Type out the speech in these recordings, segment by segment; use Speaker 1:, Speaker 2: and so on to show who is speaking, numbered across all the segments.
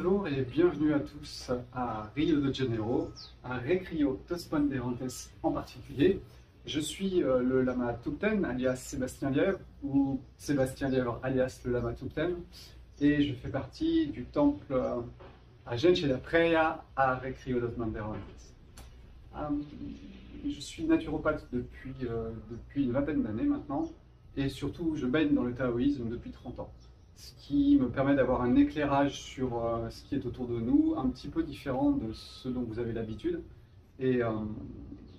Speaker 1: Bonjour et bienvenue à tous à Rio de Janeiro, à Recrio dos Bandeirantes en particulier. Je suis le lama Thupten alias Sébastien Lièvre ou Sébastien Lièvre alias le lama Thupten et je fais partie du temple à Gente da Praia à Recrio dos Bandeirantes. Je suis naturopathe depuis une vingtaine d'années maintenant et surtout je baigne dans le taoïsme depuis 30 ans. Ce qui me permet d'avoir un éclairage sur ce qui est autour de nous, un petit peu différent de ce dont vous avez l'habitude. Et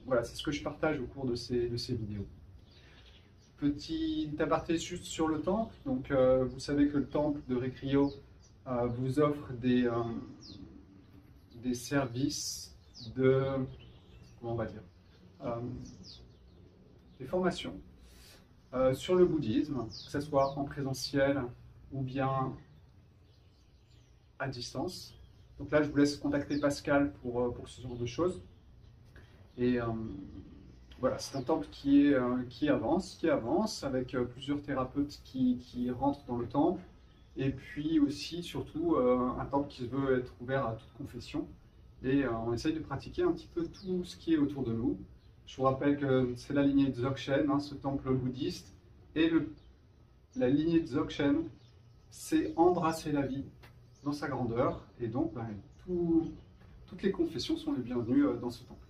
Speaker 1: voilà, c'est ce que je partage au cours de ces vidéos. Petit aparté juste sur le temple. Donc, vous savez que le temple de Recrio vous offre des services de, comment on va dire, des formations sur le bouddhisme, que ce soit en présentiel ou bien à distance. Donc là, je vous laisse contacter Pascal pour ce genre de choses. Et voilà, c'est un temple qui avance avec plusieurs thérapeutes qui rentrent dans le temple. Et puis aussi, surtout, un temple qui veut être ouvert à toute confession. Et on essaye de pratiquer un petit peu tout ce qui est autour de nous. Je vous rappelle que c'est la lignée de Dzogchen, ce temple bouddhiste. Et la lignée de Dzogchen, c'est embrasser la vie dans sa grandeur, et donc toutes les confessions sont les bienvenues dans ce temple.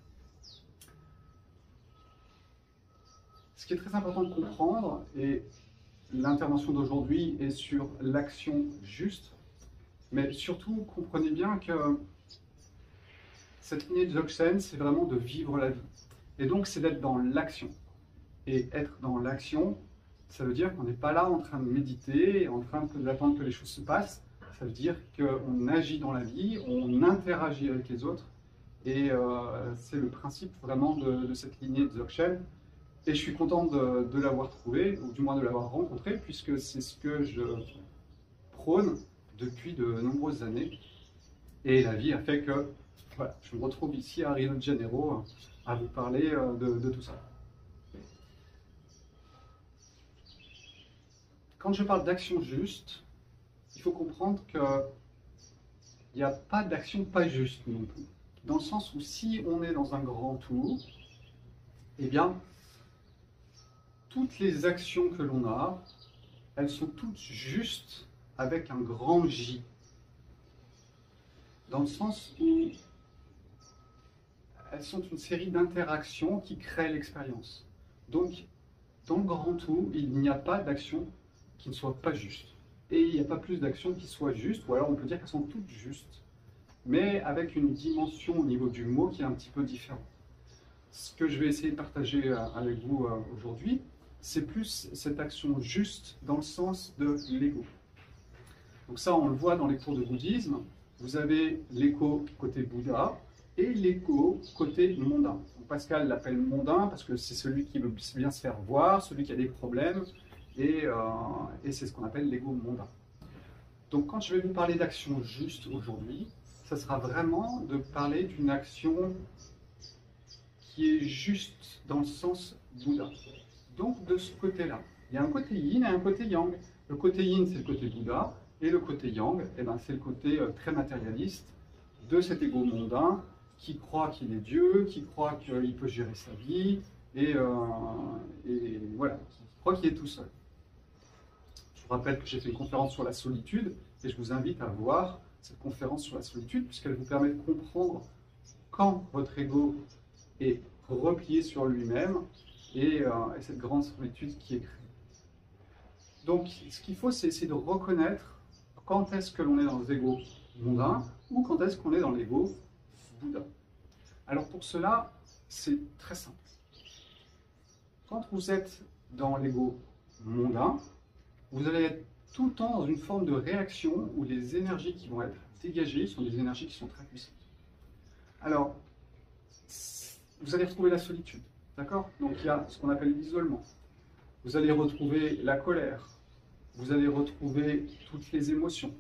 Speaker 1: Ce qui est très important de comprendre, et l'intervention d'aujourd'hui est sur l'action juste, mais surtout comprenez bien que cette lignée de Dzogchen, c'est vraiment de vivre la vie, et donc c'est d'être dans l'action. Et être dans l'action, ça veut dire qu'on n'est pas là en train de méditer, en train d'attendre que les choses se passent. Ça veut dire qu'on agit dans la vie, on interagit avec les autres. Et c'est le principe vraiment de cette lignée de Dzogchen. Et je suis content de l'avoir trouvé, ou du moins de l'avoir rencontré, puisque c'est ce que je prône depuis de nombreuses années. Et la vie a fait que voilà, je me retrouve ici à Rio de Janeiro à vous parler de tout ça. Quand je parle d'action juste, il faut comprendre qu'il n'y a pas d'action pas juste non plus. Dans le sens où si on est dans un grand tout, eh bien, toutes les actions que l'on a, elles sont toutes justes avec un grand J. Dans le sens où elles sont une série d'interactions qui créent l'expérience. Donc, dans le grand tout, il n'y a pas d'action qui ne soit pas juste. Et il n'y a pas plus d'actions qui soient justes, ou alors on peut dire qu'elles sont toutes justes, mais avec une dimension au niveau du mot qui est un petit peu différente. Ce que je vais essayer de partager avec vous aujourd'hui, c'est plus cette action juste dans le sens de l'ego. Donc ça, on le voit dans les cours de bouddhisme. Vous avez l'ego côté Bouddha et l'ego côté mondain. Donc Pascal l'appelle mondain parce que c'est celui qui veut bien se faire voir, celui qui a des problèmes, et c'est ce qu'on appelle l'ego mondain. Donc quand je vais vous parler d'action juste aujourd'hui, ça sera vraiment de parler d'une action qui est juste dans le sens Bouddha. Donc de ce côté-là, il y a un côté yin et un côté yang. Le côté yin, c'est le côté Bouddha, et le côté yang, eh ben, c'est le côté très matérialiste de cet ego mondain qui croit qu'il est Dieu, qui croit qu'il peut gérer sa vie, et voilà, qui croit qu'il est tout seul. Je vous rappelle que j'ai fait une conférence sur la solitude et je vous invite à voir cette conférence sur la solitude puisqu'elle vous permet de comprendre quand votre ego est replié sur lui-même et cette grande solitude qui est créée. Donc ce qu'il faut, c'est essayer de reconnaître quand est-ce que l'on est dans l'ego mondain ou quand est-ce qu'on est dans l'ego Bouddha. Alors pour cela, c'est très simple. Quand vous êtes dans l'ego mondain, vous allez être tout le temps dans une forme de réaction où les énergies qui vont être dégagées sont des énergies qui sont très puissantes. Alors, vous allez retrouver la solitude, d'accord? Donc il y a ce qu'on appelle l'isolement. Vous allez retrouver la colère. Vous allez retrouver toutes les émotions.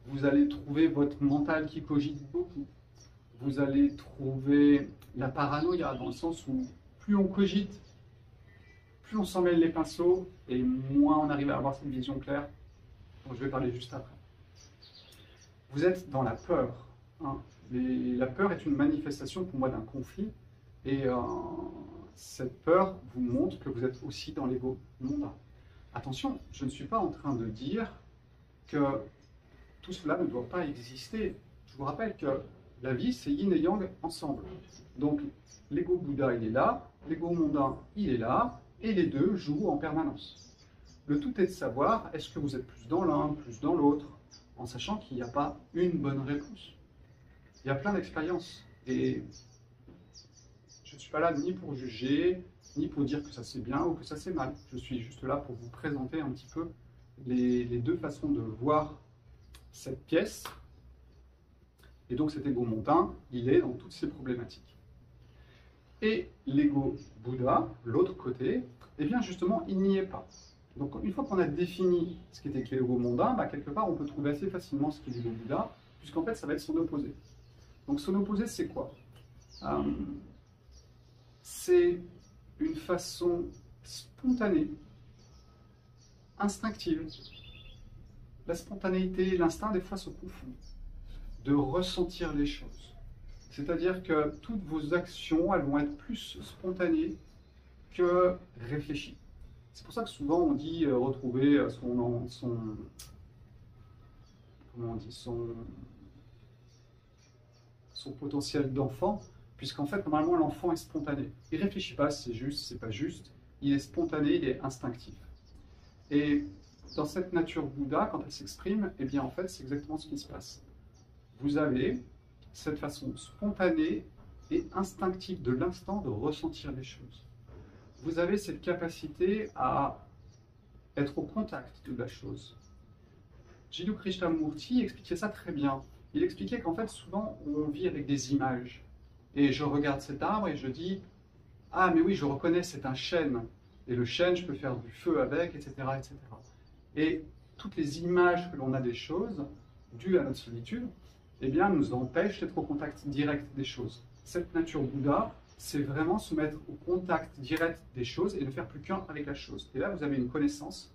Speaker 1: Vous allez trouver votre mental qui cogite beaucoup. Vous allez trouver la paranoïa dans le sens où plus on cogite, plus on s'en mêle les pinceaux et moins on arrive à avoir cette vision claire dont je vais parler juste après. vous êtes dans la peur. Hein. La peur est une manifestation pour moi d'un conflit, et cette peur vous montre que vous êtes aussi dans l'ego mondain. Attention, je ne suis pas en train de dire que tout cela ne doit pas exister. Je vous rappelle que la vie, c'est yin et yang ensemble. Donc, l'ego Bouddha, il est là, l'ego mondain, il est là, et les deux jouent en permanence. Le tout est de savoir, est-ce que vous êtes plus dans l'un, plus dans l'autre, en sachant qu'il n'y a pas une bonne réponse. Il y a plein d'expériences, et je ne suis pas là ni pour juger, ni pour dire que ça c'est bien ou que ça c'est mal. Je suis juste là pour vous présenter un petit peu les deux façons de voir cette pièce. Et donc cet ego mondain, il est dans toutes ces problématiques. Et l'ego Bouddha, l'autre côté, eh bien justement, il n'y est pas. Donc une fois qu'on a défini ce qu'était que l'ego mondain, quelque part on peut trouver assez facilement ce qu'est l'ego Bouddha, puisqu'en fait ça va être son opposé. Donc son opposé c'est quoi? C'est une façon spontanée, instinctive. La spontanéité et l'instinct des fois se confondent, de ressentir les choses. C'est-à-dire que toutes vos actions, elles vont être plus spontanées que réfléchies. C'est pour ça que souvent on dit retrouver son potentiel d'enfant, puisqu'en fait normalement l'enfant est spontané. Il ne réfléchit pas si c'est juste, si c'est pas juste, il est spontané, il est instinctif. Et dans cette nature Bouddha, quand elle s'exprime, eh bien en fait c'est exactement ce qui se passe. Vous avez cette façon spontanée et instinctive de l'instant de ressentir les choses. Vous avez cette capacité à être au contact de la chose. Jiddu Krishnamurti expliquait ça très bien. Il expliquait qu'en fait, souvent, on vit avec des images. Et je regarde cet arbre et je dis « Ah, mais oui, je reconnais, c'est un chêne. Et le chêne, je peux faire du feu avec, etc. etc. » Et toutes les images que l'on a des choses, dues à notre solitude, eh bien, nous empêchent d'être au contact direct des choses. Cette nature Bouddha, c'est vraiment se mettre au contact direct des choses et ne faire plus qu'un avec la chose. Et là, vous avez une connaissance,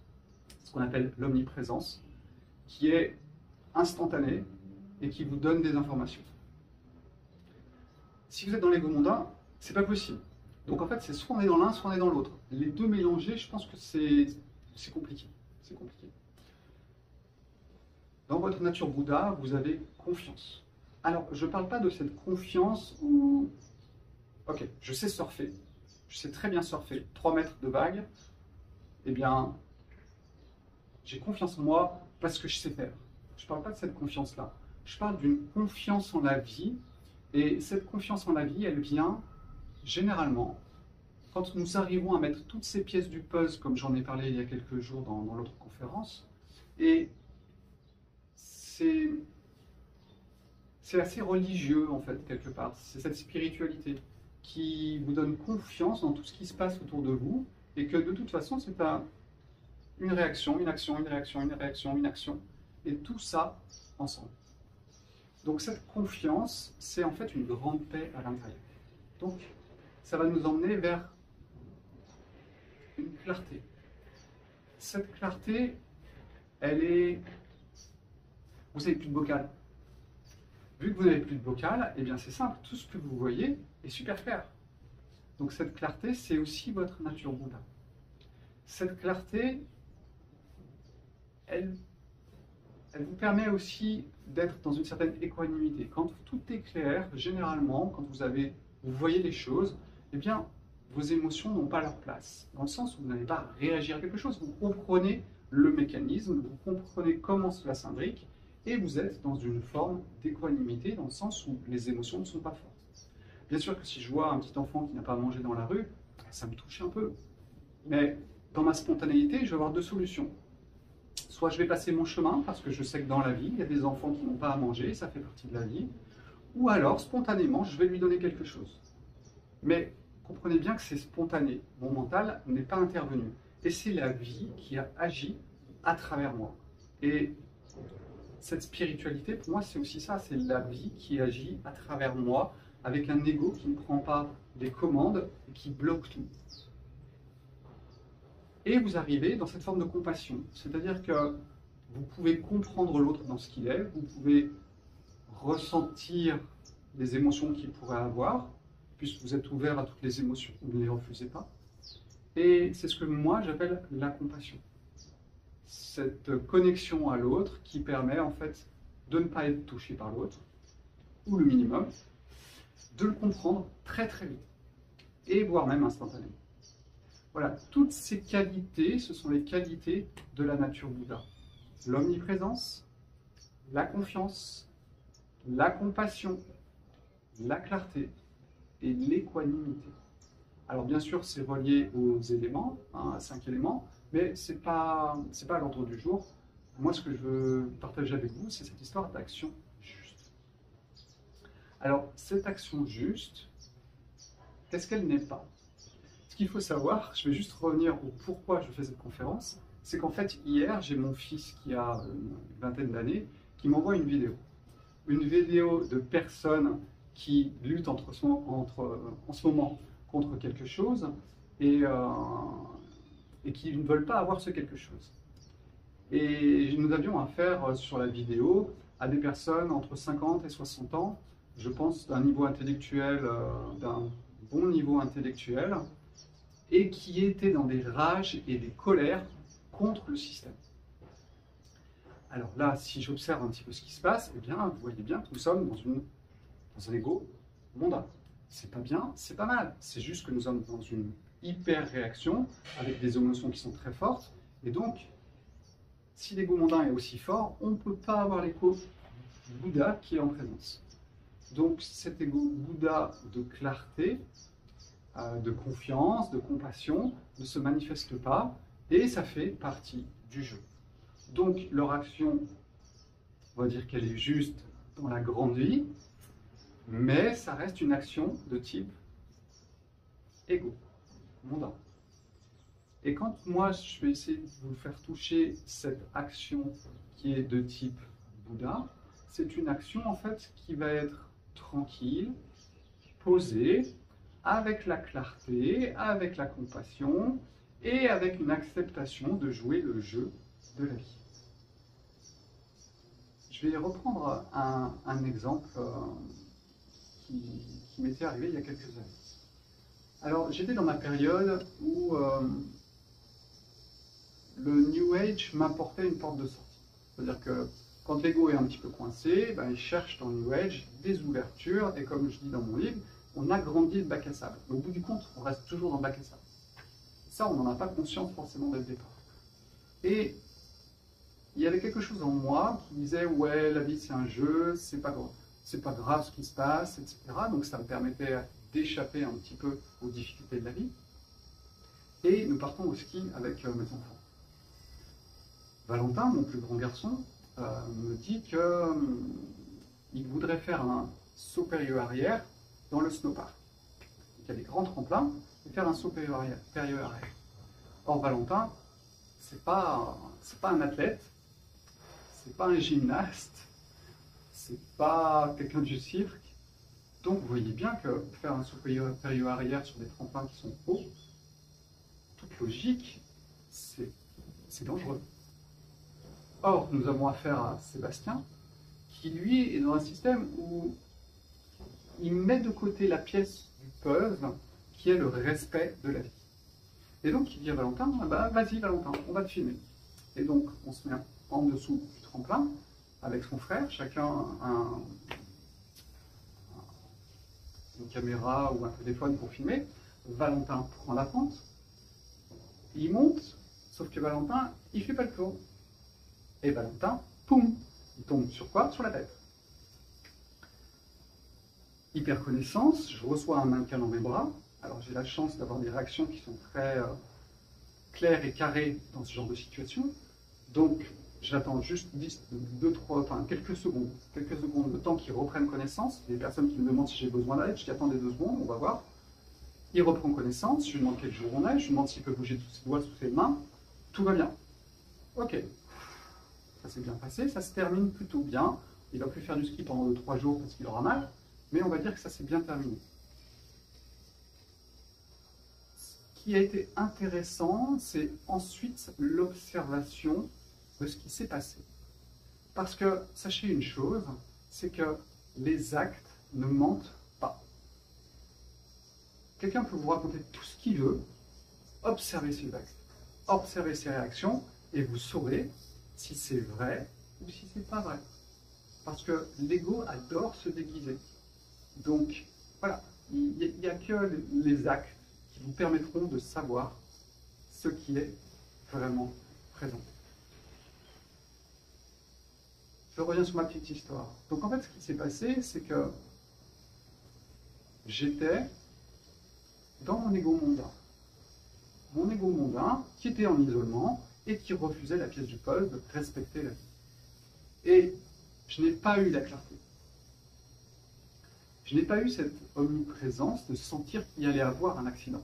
Speaker 1: ce qu'on appelle l'omniprésence, qui est instantanée et qui vous donne des informations. Si vous êtes dans l'ego mondain, c'est pas possible. Donc en fait, c'est soit on est dans l'un, soit on est dans l'autre. Les deux mélangés, je pense que c'est compliqué. C'est compliqué. Dans votre nature Bouddha, vous avez confiance. Alors, je ne parle pas de cette confiance où... Ok, je sais surfer. Je sais très bien surfer. 3 mètres de vague. Eh bien, j'ai confiance en moi parce que je sais faire. Je ne parle pas de cette confiance-là. Je parle d'une confiance en la vie. Et cette confiance en la vie, elle vient généralement quand nous arrivons à mettre toutes ces pièces du puzzle, comme j'en ai parlé il y a quelques jours dans l'autre conférence. Et c'est assez religieux, en fait, quelque part. C'est cette spiritualité qui vous donne confiance dans tout ce qui se passe autour de vous et que de toute façon, c'est une réaction, une action, une réaction, une réaction, une action. Et tout ça ensemble. Donc cette confiance, c'est en fait une grande paix à l'intérieur. Donc ça va nous emmener vers une clarté. Cette clarté, elle est... Vous n'avez plus de bocal. Vu que vous n'avez plus de bocal, eh bien c'est simple, tout ce que vous voyez est super clair. Donc cette clarté, c'est aussi votre nature Bouddha. Cette clarté, elle vous permet aussi d'être dans une certaine équanimité. Quand tout est clair, généralement, quand vous voyez les choses, eh bien, vos émotions n'ont pas leur place. Dans le sens où vous n'allez pas réagir à quelque chose, vous comprenez le mécanisme, vous comprenez comment cela s'imbrique, et vous êtes dans une forme d'équanimité, dans le sens où les émotions ne sont pas fortes. Bien sûr que si je vois un petit enfant qui n'a pas mangé dans la rue, ça me touche un peu. Mais dans ma spontanéité, je vais avoir 2 solutions. Soit je vais passer mon chemin, parce que je sais que dans la vie, il y a des enfants qui n'ont pas à manger, ça fait partie de la vie. Ou alors, spontanément, je vais lui donner quelque chose. Mais comprenez bien que c'est spontané. Mon mental n'est pas intervenu. Et c'est la vie qui a agi à travers moi. Et cette spiritualité, pour moi, c'est aussi ça. C'est la vie qui agit à travers moi, avec un ego qui ne prend pas des commandes et qui bloque tout. Et vous arrivez dans cette forme de compassion. C'est-à-dire que vous pouvez comprendre l'autre dans ce qu'il est, vous pouvez ressentir les émotions qu'il pourrait avoir, puisque vous êtes ouvert à toutes les émotions, vous ne les refusez pas. Et c'est ce que moi j'appelle la compassion. Cette connexion à l'autre qui permet en fait de ne pas être touché par l'autre, ou le minimum, de le comprendre très très vite, et voire même instantanément. Voilà, toutes ces qualités, ce sont les qualités de la nature Bouddha. L'omniprésence, la confiance, la compassion, la clarté et l'équanimité. Alors bien sûr, c'est relié aux éléments, hein, à 5 éléments, mais ce n'est pas à l'ordre du jour. Moi, ce que je veux partager avec vous, c'est cette histoire d'action juste. Alors, cette action juste, qu'est-ce qu'elle n'est pas? Ce qu'il faut savoir, je vais juste revenir au pourquoi je fais cette conférence, c'est qu'en fait, hier, j'ai mon fils qui a une vingtaine d'années, qui m'envoie une vidéo. Une vidéo de personnes qui luttent en ce moment contre quelque chose et qui ne veulent pas avoir ce quelque chose. Et nous avions affaire sur la vidéo à des personnes entre 50 et 60 ans, je pense d'un niveau intellectuel, d'un bon niveau intellectuel, et qui étaient dans des rages et des colères contre le système. Alors là, si j'observe un petit peu ce qui se passe, eh bien, vous voyez bien que nous sommes dans un ego mondain. C'est pas bien, c'est pas mal. C'est juste que nous sommes dans une hyper-réaction avec des émotions qui sont très fortes. Et donc, si l'ego mondain est aussi fort, on ne peut pas avoir l'écho Bouddha qui est en présence. Donc, cet ego Bouddha de clarté, de confiance, de compassion, ne se manifeste pas et ça fait partie du jeu. Donc, leur action, on va dire qu'elle est juste dans la grande vie, mais ça reste une action de type égo, mondain. Et quand moi, je vais essayer de vous faire toucher cette action qui est de type Bouddha, c'est une action en fait qui va être tranquille, posée, avec la clarté, avec la compassion et avec une acceptation de jouer le jeu de la vie. Je vais reprendre un exemple qui m'était arrivé il y a quelques années. Alors, j'étais dans ma période où le New Age m'apportait une porte de sortie. C'est-à-dire que quand l'ego est un petit peu coincé, ben, il cherche dans le New Age des ouvertures, et comme je dis dans mon livre, on agrandit le bac à sable. Mais au bout du compte, on reste toujours dans le bac à sable. Ça, on n'en a pas conscience forcément dès le départ. Et il y avait quelque chose en moi qui disait « ouais, la vie c'est un jeu, c'est pas grave ce qui se passe, etc. » Donc ça me permettait d'échapper un petit peu aux difficultés de la vie. Et nous partons au ski avec mes enfants. Valentin, mon plus grand garçon, me dit qu'il voudrait faire un saut périlleux arrière dans le snowpark. Il y a des grands tremplins et faire un saut périlleux arrière. Or, Valentin, c'est pas un athlète, c'est pas un gymnaste, c'est pas quelqu'un du cirque. Donc, vous voyez bien que faire un saut périlleux arrière sur des tremplins qui sont hauts, toute logique, c'est dangereux. Or, nous avons affaire à Sébastien, qui lui est dans un système où il met de côté la pièce du puzzle qui est le respect de la vie. Et donc il dit à Valentin, bah, vas-y Valentin, on va te filmer. Et donc on se met en dessous du tremplin avec son frère, chacun une caméra ou un téléphone pour filmer. Valentin prend la pente, il monte, sauf que Valentin, il fait pas le tour. Et Valentin, poum, il tombe sur quoi? Sur la tête. Hyper connaissance, je reçois un mannequin dans mes bras. Alors j'ai la chance d'avoir des réactions qui sont très claires et carrées dans ce genre de situation. Donc j'attends juste quelques secondes, le temps qu'ils reprennent connaissance. Les personnes qui me demandent si j'ai besoin d'aide, je dis attendez 2 secondes, on va voir. Il reprend connaissance, je lui demande quel jour on est, je lui demande s'il peut bouger tous ses doigts sous ses mains. Tout va bien. Ok. Ça s'est bien passé, ça se termine plutôt bien. Il va plus faire du ski pendant 2-3 jours parce qu'il aura mal, mais on va dire que ça s'est bien terminé. Ce qui a été intéressant, c'est ensuite l'observation de ce qui s'est passé. Parce que, sachez une chose, c'est que les actes ne mentent pas. Quelqu'un peut vous raconter tout ce qu'il veut, observez ses actes, observez ses réactions, et vous saurez si c'est vrai ou si c'est pas vrai. Parce que l'ego adore se déguiser. Donc, voilà, il n'y a que les actes qui vous permettront de savoir ce qui est vraiment présent. Je reviens sur ma petite histoire. Donc en fait, ce qui s'est passé, c'est que j'étais dans mon ego mondain. Mon ego mondain qui était en isolement et qui refusait la pièce du puzzle de respecter la vie. Et je n'ai pas eu la clarté. Je n'ai pas eu cette omniprésence de sentir qu'il y allait avoir un accident.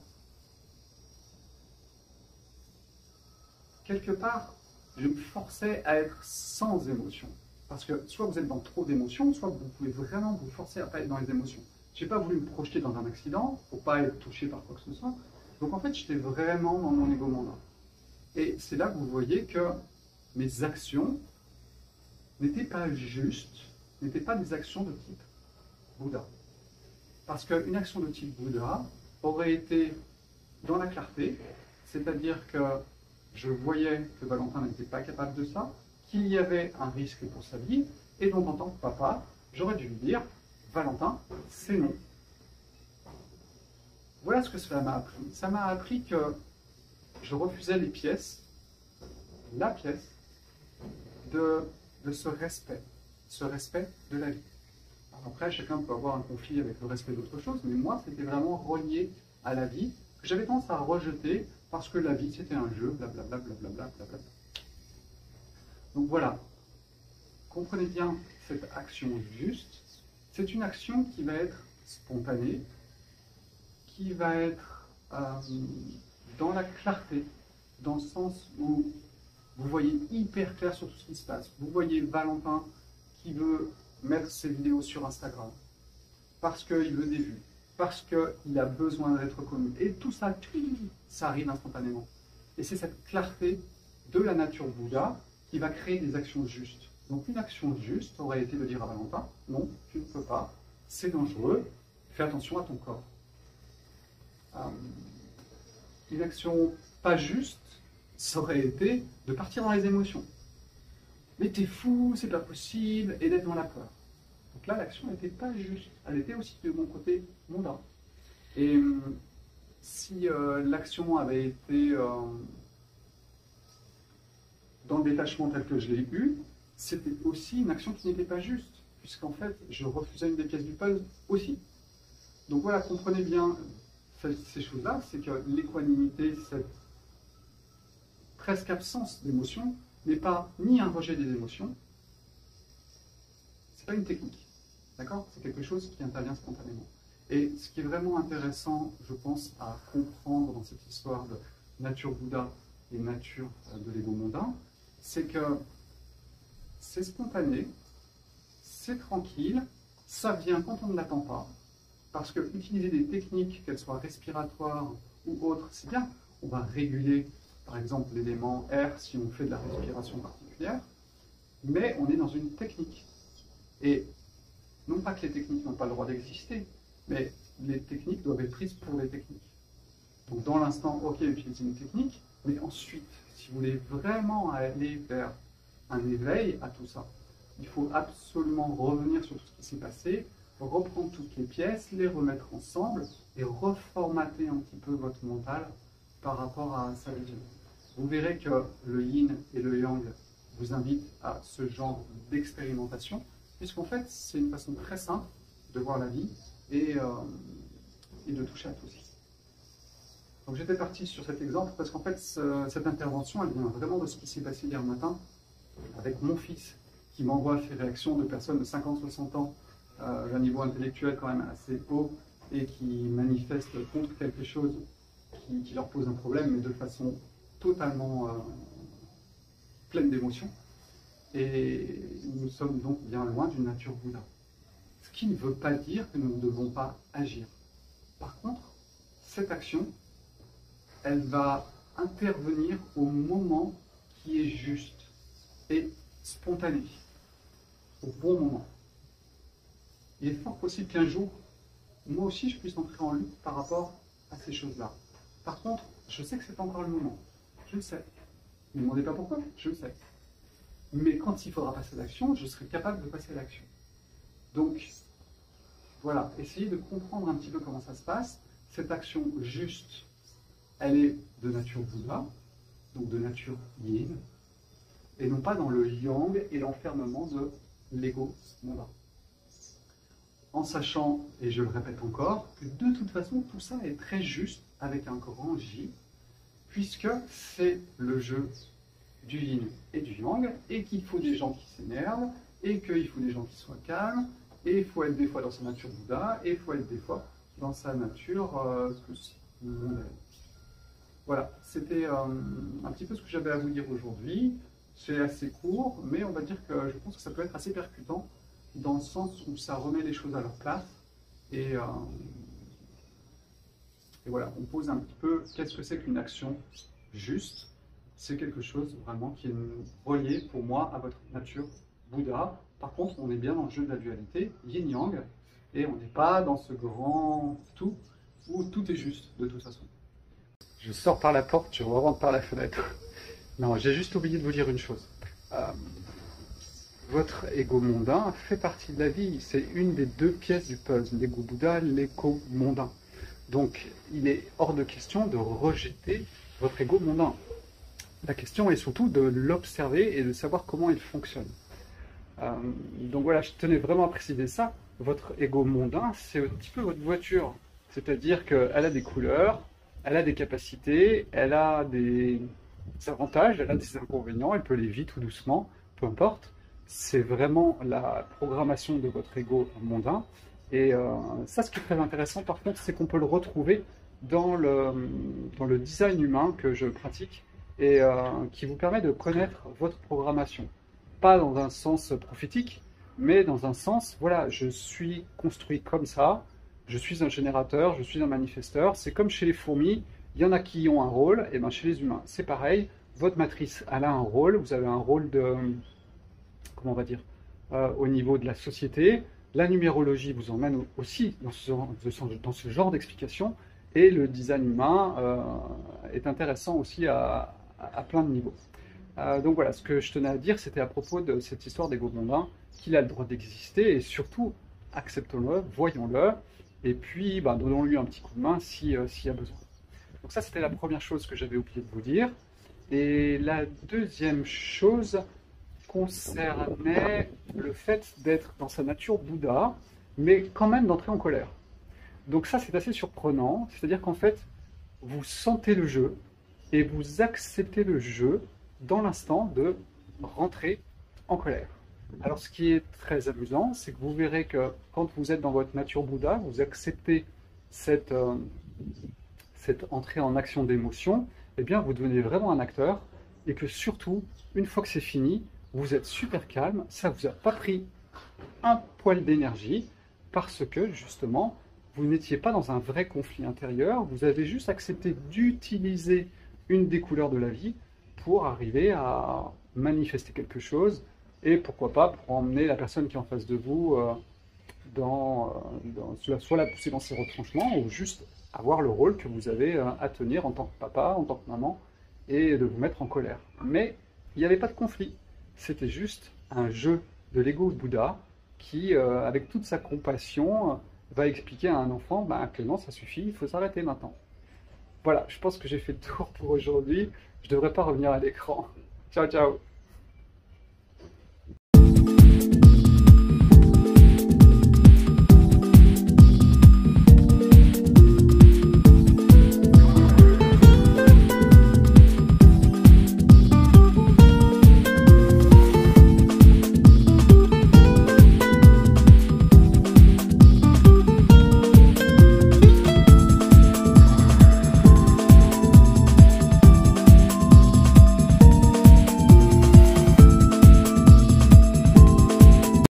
Speaker 1: Quelque part, je me forçais à être sans émotion. Parce que soit vous êtes dans trop d'émotions, soit vous pouvez vraiment vous forcer à ne pas être dans les émotions. Je n'ai pas voulu me projeter dans un accident pour ne pas être touché par quoi que ce soit. Donc en fait, j'étais vraiment dans mon ego mondain. Et c'est là que vous voyez que mes actions n'étaient pas justes, n'étaient pas des actions de type Bouddha. Parce qu'une action de type Bouddha aurait été dans la clarté, c'est-à-dire que je voyais que Valentin n'était pas capable de ça, qu'il y avait un risque pour sa vie, et donc en tant que papa, j'aurais dû lui dire « Valentin, c'est non ». Voilà ce que cela m'a appris. Ça m'a appris que je refusais les pièces, la pièce, de ce respect de la vie. Alors après, chacun peut avoir un conflit avec le respect d'autre chose, mais moi, c'était vraiment relié à la vie, que j'avais tendance à rejeter parce que la vie, c'était un jeu, blablabla, blablabla, blablabla. Donc voilà, comprenez bien cette action juste. C'est une action qui va être spontanée, qui va être dans la clarté, dans le sens où vous voyez hyper clair sur tout ce qui se passe. Vous voyez Valentin qui veut mettre ses vidéos sur Instagram parce qu'il veut des vues, parce qu'il a besoin d'être reconnu. Et tout ça, ça arrive instantanément. Et c'est cette clarté de la nature Bouddha qui va créer des actions justes. Donc une action juste aurait été de dire à Valentin, non, tu ne peux pas, c'est dangereux, fais attention à ton corps. Une action pas juste, ça aurait été de partir dans les émotions. Mais t'es fou, c'est pas possible, et d'être dans la peur. Donc là, l'action n'était pas juste. Elle était aussi de mon côté mondain. Et si l'action avait été dans le détachement tel que je l'ai eu, c'était aussi une action qui n'était pas juste, puisqu'en fait, je refusais une des pièces du puzzle aussi. Donc voilà, comprenez bien ces choses-là, c'est que l'équanimité, cette presque absence d'émotion, n'est pas ni un rejet des émotions, c'est pas une technique, d'accord? C'est quelque chose qui intervient spontanément. Et ce qui est vraiment intéressant, je pense, à comprendre dans cette histoire de nature Bouddha et nature de l'ego mondain, c'est que c'est spontané, c'est tranquille, ça vient quand on ne l'attend pas, parce que utiliser des techniques, qu'elles soient respiratoires ou autres, c'est bien. On va réguler, par exemple, l'élément air si on fait de la respiration particulière, mais on est dans une technique. Et non pas que les techniques n'ont pas le droit d'exister, mais les techniques doivent être prises pour les techniques. Donc dans l'instant, ok, utilisez une technique, mais ensuite, si vous voulez vraiment aller vers un éveil à tout ça, il faut absolument revenir sur tout ce qui s'est passé, reprendre toutes les pièces, les remettre ensemble et reformater un petit peu votre mental par rapport à sa vision. Vous verrez que le yin et le yang vous invitent à ce genre d'expérimentation, puisqu'en fait, c'est une façon très simple de voir la vie et de toucher à tout ça. Donc j'étais parti sur cet exemple parce qu'en fait, cette intervention, elle vient vraiment de ce qui s'est passé hier matin avec mon fils qui m'envoie ses réactions de personnes de 50-60 ans d'un niveau intellectuel quand même assez haut et qui manifestent contre quelque chose qui leur pose un problème, mais de façon totalement pleine d'émotions. Et nous sommes donc bien loin d'une nature Bouddha. Ce qui ne veut pas dire que nous ne devons pas agir. Par contre, cette action, elle va intervenir au moment qui est juste et spontané, au bon moment. il est fort possible qu'un jour, moi aussi, je puisse entrer en lutte par rapport à ces choses-là. Par contre, je sais que c'est pas encore le moment. Je le sais. Ne me demandez pas pourquoi, je le sais. Mais quand il faudra passer à l'action, je serai capable de passer à l'action. Donc, voilà, essayez de comprendre un petit peu comment ça se passe. Cette action juste, elle est de nature Bouddha, donc de nature yin, et non pas dans le yang et l'enfermement de l'ego mondain. En sachant, et je le répète encore, que de toute façon, tout ça est très juste avec un grand J, puisque c'est le jeu du yin et du yang, et qu'il faut des gens qui s'énervent, et qu'il faut des gens qui soient calmes, et il faut être des fois dans sa nature Bouddha, et il faut être des fois dans sa nature mondaine. Voilà, c'était un petit peu ce que j'avais à vous dire aujourd'hui. C'est assez court, mais on va dire que je pense que ça peut être assez percutant, dans le sens où ça remet les choses à leur place, et voilà, on pose un petit peu qu'est-ce que c'est qu'une action juste. C'est quelque chose vraiment qui est relié pour moi à votre nature Bouddha. Par contre, on est bien dans le jeu de la dualité, yin-yang, et on n'est pas dans ce grand tout où tout est juste de toute façon. Je sors par la porte, je rentre par la fenêtre. Non, j'ai juste oublié de vous dire une chose. Votre ego mondain fait partie de la vie. C'est une des deux pièces du puzzle, l'ego Bouddha, l'ego mondain. Donc, il est hors de question de rejeter votre ego mondain. La question est surtout de l'observer et de savoir comment il fonctionne. Donc voilà, je tenais vraiment à préciser ça. Votre ego mondain, c'est un petit peu votre voiture. C'est-à-dire qu'elle a des couleurs, elle a des capacités, elle a des avantages, elle a des inconvénients, elle peut aller vite ou doucement, peu importe. C'est vraiment la programmation de votre ego mondain. Et ça, ce qui est très intéressant, par contre, c'est qu'on peut le retrouver dans le design humain que je pratique et qui vous permet de connaître votre programmation. Pas dans un sens prophétique, mais dans un sens, voilà, je suis construit comme ça, je suis un générateur, je suis un manifesteur. C'est comme chez les fourmis, il y en a qui ont un rôle, et bien chez les humains, c'est pareil. Votre matrice, elle a un rôle, vous avez un rôle de, comment on va dire, au niveau de la société. La numérologie vous emmène aussi dans ce genre d'explication, et le design humain est intéressant aussi à plein de niveaux. Donc voilà, ce que je tenais à dire, c'était à propos de cette histoire d'ego mondain, qu'il a le droit d'exister, et surtout, acceptons-le, voyons-le, et puis donnons-lui un petit coup de main s'il y a besoin. Donc ça, c'était la première chose que j'avais oublié de vous dire. Et la deuxième chose concernait le fait d'être dans sa nature Bouddha, mais quand même d'entrer en colère. Donc ça, c'est assez surprenant, c'est-à-dire qu'en fait, vous sentez le jeu, et vous acceptez le jeu dans l'instant de rentrer en colère. Alors ce qui est très amusant, c'est que vous verrez que quand vous êtes dans votre nature Bouddha, vous acceptez cette entrée en action d'émotion, eh bien vous devenez vraiment un acteur, et que surtout, une fois que c'est fini, vous êtes super calme, ça ne vous a pas pris un poil d'énergie, parce que justement, vous n'étiez pas dans un vrai conflit intérieur, vous avez juste accepté d'utiliser une des couleurs de la vie pour arriver à manifester quelque chose, et pourquoi pas pour emmener la personne qui est en face de vous soit la pousser dans ses retranchements, ou juste avoir le rôle que vous avez à tenir en tant que papa, en tant que maman, et de vous mettre en colère. Mais il n'y avait pas de conflit, c'était juste un jeu de l'ego Bouddha qui, avec toute sa compassion, va expliquer à un enfant que non, ça suffit, il faut s'arrêter maintenant. Voilà, je pense que j'ai fait le tour pour aujourd'hui. Je ne devrais pas revenir à l'écran. Ciao, ciao!